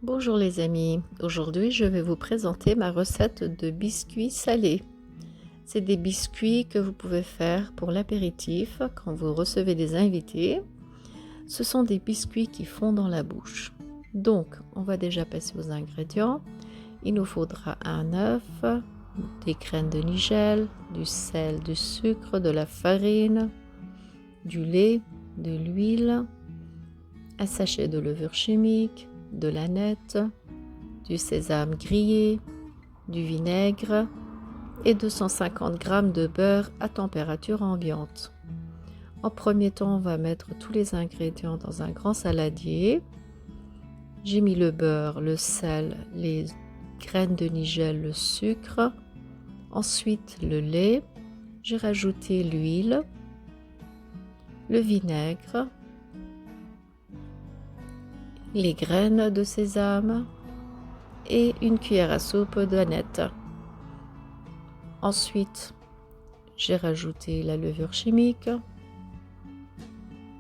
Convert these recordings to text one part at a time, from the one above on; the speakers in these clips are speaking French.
Bonjour les amis, aujourd'hui je vais vous présenter ma recette de biscuits salés. C'est des biscuits que vous pouvez faire pour l'apéritif quand vous recevez des invités. Ce sont des biscuits qui fondent dans la bouche. Donc on va déjà passer aux ingrédients. Il nous faudra un œuf, des graines de nigel, du sel, du sucre, de la farine, du lait, de l'huile, un sachet de levure chimique, de l'aneth, du sésame grillé, du vinaigre et 250 g de beurre à température ambiante. En premier temps, on va mettre tous les ingrédients dans un grand saladier. J'ai mis le beurre, le sel, les graines de nigel, le sucre, ensuite le lait. J'ai rajouté l'huile, le vinaigre, les graines de sésame et une cuillère à soupe d'aneth. Ensuite, j'ai rajouté la levure chimique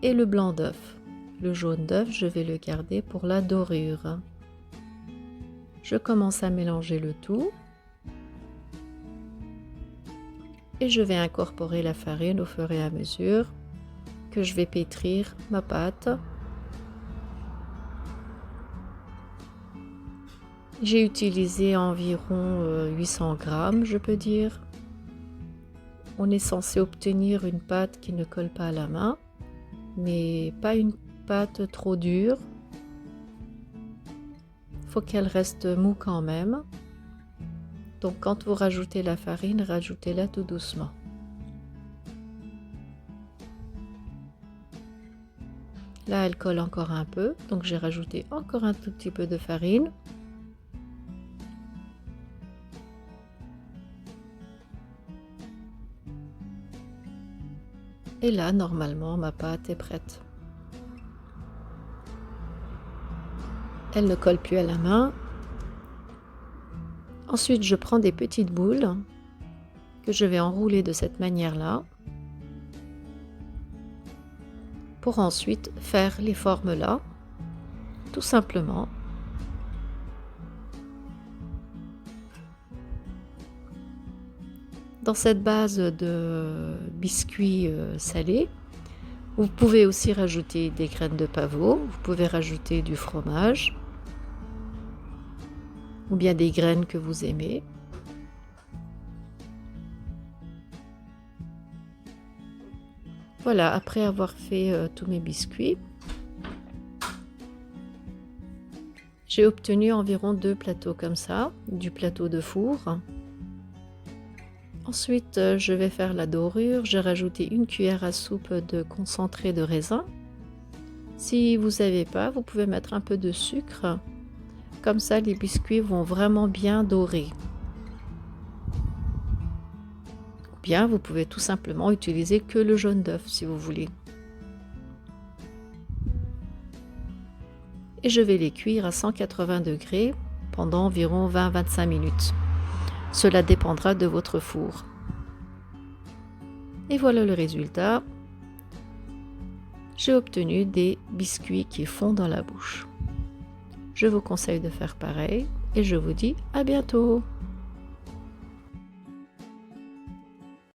et le blanc d'œuf. Le jaune d'œuf, je vais le garder pour la dorure. Je commence à mélanger le tout et je vais incorporer la farine au fur et à mesure que je vais pétrir ma pâte. J'ai utilisé environ 800 g, je peux dire. On est censé obtenir une pâte qui ne colle pas à la main, mais pas une pâte trop dure. Il faut qu'elle reste mou quand même. Donc quand vous rajoutez la farine, rajoutez-la tout doucement. Là, elle colle encore un peu, donc j'ai rajouté encore un tout petit peu de farine. Et là, normalement, ma pâte est prête. Elle ne colle plus à la main. Ensuite, je prends des petites boules que je vais enrouler de cette manière-là pour ensuite faire les formes là, tout simplement. Dans cette base de biscuits salés, vous pouvez aussi rajouter des graines de pavot, vous pouvez rajouter du fromage ou bien des graines que vous aimez. Voilà, après avoir fait tous mes biscuits, j'ai obtenu environ 2 plateaux comme ça, du plateau de four. Ensuite, je vais faire la dorure. J'ai rajouté une cuillère à soupe de concentré de raisin. Si vous n'avez pas, vous pouvez mettre un peu de sucre. Comme ça, les biscuits vont vraiment bien dorer. Ou bien, vous pouvez tout simplement utiliser que le jaune d'œuf si vous voulez. Et je vais les cuire à 180 degrés pendant environ 20-25 minutes. Cela dépendra de votre four. Et voilà le résultat. J'ai obtenu des biscuits qui fondent dans la bouche. Je vous conseille de faire pareil et je vous dis à bientôt.